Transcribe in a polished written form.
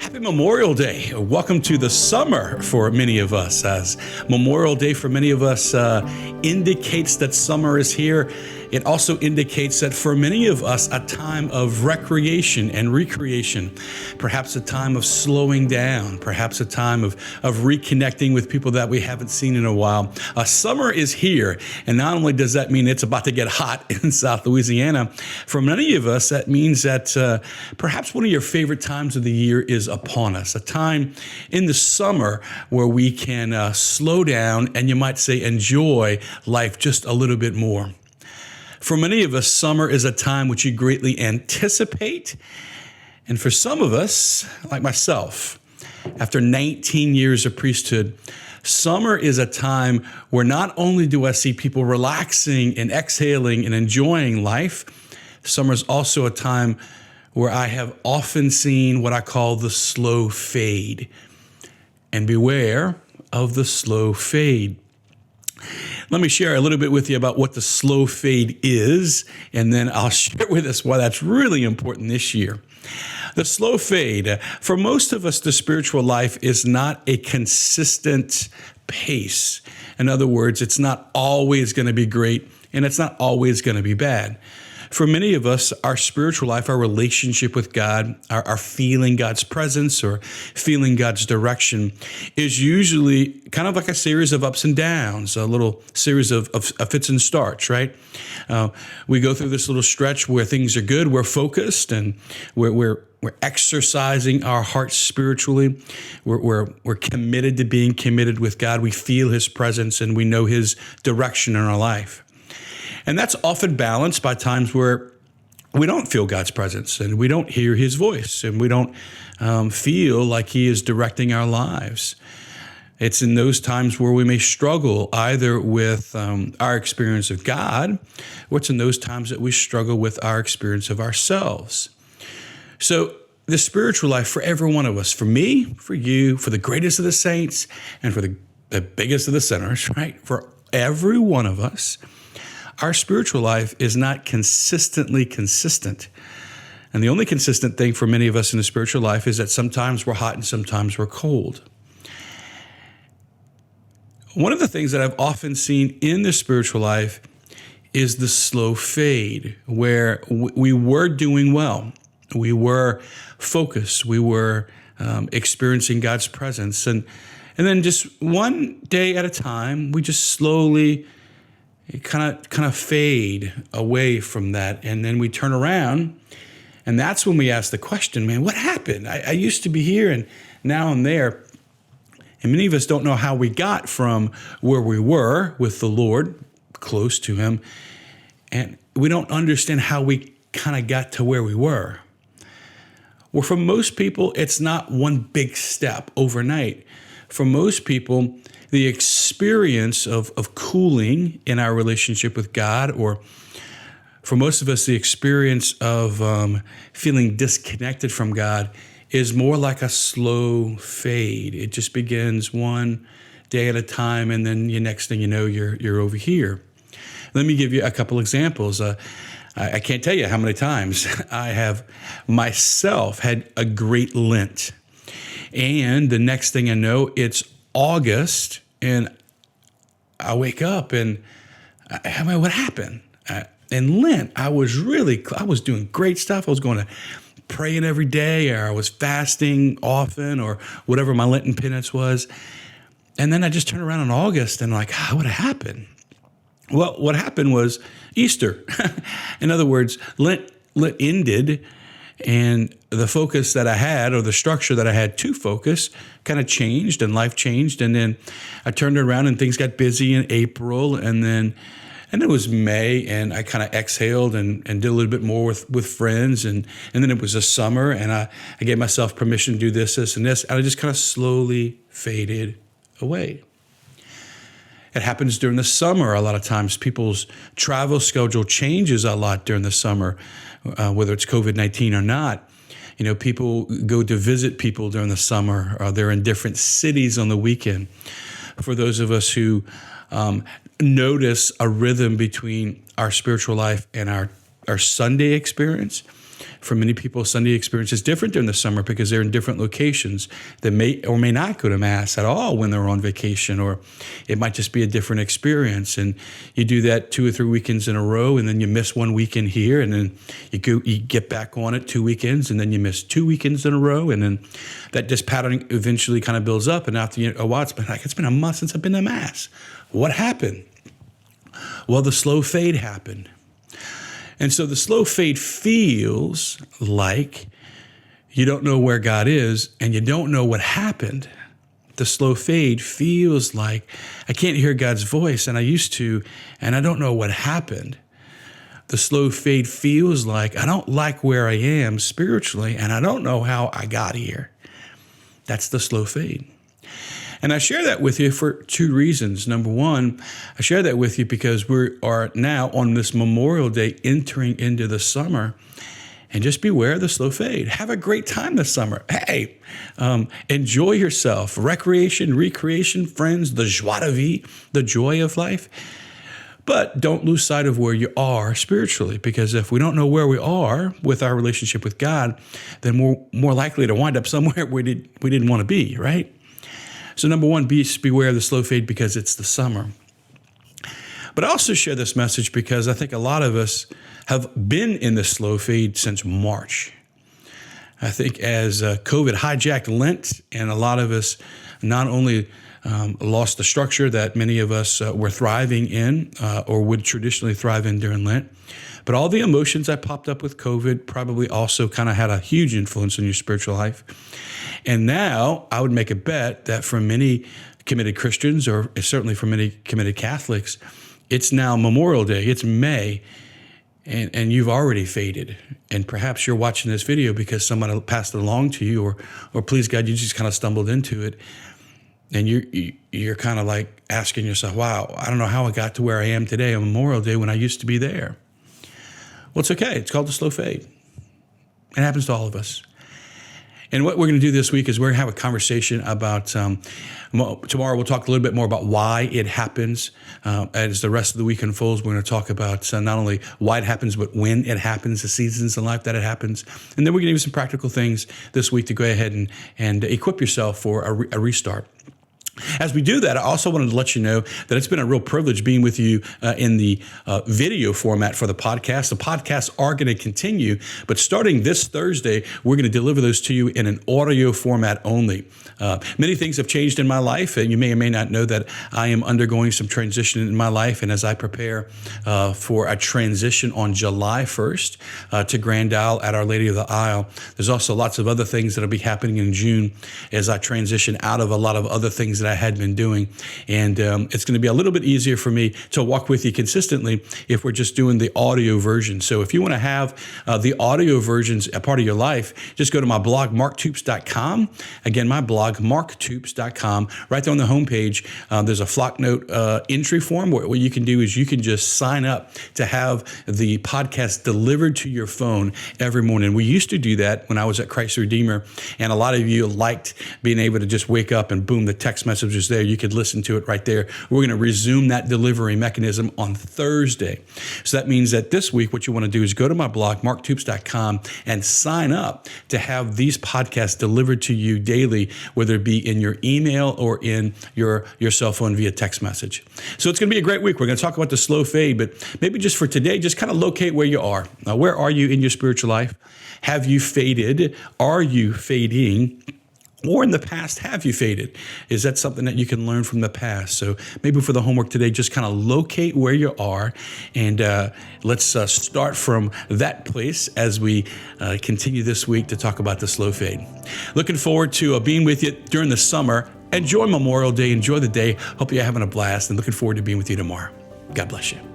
Happy Memorial Day. Welcome to the summer for many of us, as Memorial Day for many of us indicates that summer is here. It also indicates that for many of us, a time of recreation and recreation, perhaps a time of slowing down, perhaps a time of reconnecting with people that we haven't seen in a while. Summer is here, and not only does that mean it's about to get hot in South Louisiana, for many of us, that means that perhaps one of your favorite times of the year is upon us, a time in the summer where we can slow down and you might say enjoy life just a little bit more. For many of us, summer is a time which you greatly anticipate. And for some of us, like myself, after 19 years of priesthood, summer is a time where not only do I see people relaxing and exhaling and enjoying life, summer is also a time where I have often seen what I call the slow fade. And beware of the slow fade. Let me share a little bit with you about what the slow fade is, and then I'll share with us why that's really important this year. The slow fade, for most of us, the spiritual life is not a consistent pace. In other words, it's not always going to be great, and it's not always going to be bad. For many of us, our spiritual life, our relationship with God, our feeling God's presence or feeling God's direction is usually kind of like a series of ups and downs, a little series of fits and starts, right? We go through this little stretch where things are good, we're focused, and we're exercising our hearts spiritually. We're committed to being committed with God. We feel His presence and we know His direction in our life. And that's often balanced by times where we don't feel God's presence and we don't hear His voice and we don't feel like He is directing our lives. It's in those times where we may struggle either with our experience of God, or it's in those times that we struggle with our experience of ourselves. So the spiritual life for every one of us, for me, for you, for the greatest of the saints, and for the biggest of the sinners, right? For every one of us, our spiritual life is not consistently consistent. And the only consistent thing for many of us in the spiritual life is that sometimes we're hot and sometimes we're cold. One of the things that I've often seen in the spiritual life is the slow fade, where we were doing well. We were focused. We were experiencing God's presence. And then just one day at a time, we just slowly kind of fade away from that. And then we turn around, and that's when we ask the question, man, what happened? I used to be here, and now I'm there. And many of us don't know how we got from where we were with the Lord, close to Him, and we don't understand how we kind of got to where we were. Well, for most people, it's not one big step overnight. For most people, the experience of cooling in our relationship with God, or for most of us, the experience of feeling disconnected from God is more like a slow fade. It just begins one day at a time, and then the next thing you know, you're over here. Let me give you a couple examples. I can't tell you how many times I have myself had a great Lent. And the next thing I know, it's August, and I wake up and what happened? In Lent, I was doing great stuff. I was going to praying every day, or I was fasting often, or whatever my Lenten penance was. And then I just turned around in August and what happened? Well, what happened was Easter. In other words, Lent ended, and the focus that I had, or the structure that I had to focus, kind of changed, and life changed. And then I turned around and things got busy in April, and it was May, and I kind of exhaled and did a little bit more with friends. And then it was a summer, and I gave myself permission to do this, and this. And I just kind of slowly faded away. It happens during the summer. A lot of times people's travel schedule changes a lot during the summer, whether it's COVID-19 or not. You know, people go to visit people during the summer, or they're in different cities on the weekend. For those of us who notice a rhythm between our spiritual life and our Sunday experience, For many people, Sunday experience is different during the summer because they're in different locations. They may or may not go to Mass at all when they're on vacation, or it might just be a different experience. And you do that 2 or 3 weekends in a row, and then you miss one weekend here, and then you get back on it 2 weekends, and then you miss 2 weekends in a row, and then this pattern eventually kind of builds up. And after a while, it's been a month since I've been to Mass. What happened? Well, the slow fade happened. And so the slow fade feels like you don't know where God is and you don't know what happened. The slow fade feels like I can't hear God's voice and I used to, and I don't know what happened. The slow fade feels like I don't like where I am spiritually and I don't know how I got here. That's the slow fade. And I share that with you for 2 reasons. Number one, I share that with you because we are now on this Memorial Day entering into the summer. And just beware of the slow fade. Have a great time this summer. Hey, enjoy yourself. Recreation, recreation, friends, the joie de vivre, the joy of life. But don't lose sight of where you are spiritually, because if we don't know where we are with our relationship with God, then we're more likely to wind up somewhere we didn't want to be, right? So number one, beware of the slow fade because it's the summer. But I also share this message because I think a lot of us have been in the slow fade since March. I think as COVID hijacked Lent, and a lot of us not only lost the structure that many of us were thriving in or would traditionally thrive in during Lent, but all the emotions that popped up with COVID probably also kind of had a huge influence on your spiritual life. And now I would make a bet that for many committed Christians, or certainly for many committed Catholics, it's now Memorial Day, it's May, and you've already faded. And perhaps you're watching this video because someone passed it along to you, or please God, you just kind of stumbled into it. And you're kind of like asking yourself, wow, I don't know how I got to where I am today on Memorial Day when I used to be there. Well, it's okay. It's called the slow fade. It happens to all of us. And what we're going to do this week is we're going to have a conversation about, tomorrow we'll talk a little bit more about why it happens. As the rest of the week unfolds, we're going to talk about not only why it happens, but when it happens, the seasons in life that it happens. And then we're going to give you some practical things this week to go ahead and equip yourself for a restart. As we do that, I also wanted to let you know that it's been a real privilege being with you in the video format for the podcast. The podcasts are going to continue, but starting this Thursday, we're going to deliver those to you in an audio format only. Many things have changed in my life, and you may or may not know that I am undergoing some transition in my life, and as I prepare for a transition on July 1st to Grand Isle at Our Lady of the Isle, there's also lots of other things that will be happening in June as I transition out of a lot of other things that I had been doing. And it's going to be a little bit easier for me to walk with you consistently if we're just doing the audio version. So if you want to have the audio versions a part of your life, just go to my blog, marktoops.com. Again, my blog, marktoops.com. Right there on the homepage, there's a Flocknote entry form. What you can do is you can just sign up to have the podcast delivered to your phone every morning. We used to do that when I was at Christ Redeemer, and a lot of you liked being able to just wake up and boom, the text message is there. You could listen to it right there. We're going to resume that delivery mechanism on Thursday. So that means that this week, what you want to do is go to my blog, marktoops.com, and sign up to have these podcasts delivered to you daily, whether it be in your email or in your cell phone via text message. So it's going to be a great week. We're going to talk about the slow fade, but maybe just for today, just kind of locate where you are. Now, where are you in your spiritual life? Have you faded? Are you fading? Or in the past, have you faded? Is that something that you can learn from the past? So maybe for the homework today, just kind of locate where you are, and let's start from that place as we continue this week to talk about the slow fade. Looking forward to being with you during the summer. Enjoy Memorial Day. Enjoy the day. Hope you're having a blast, and looking forward to being with you tomorrow. God bless you.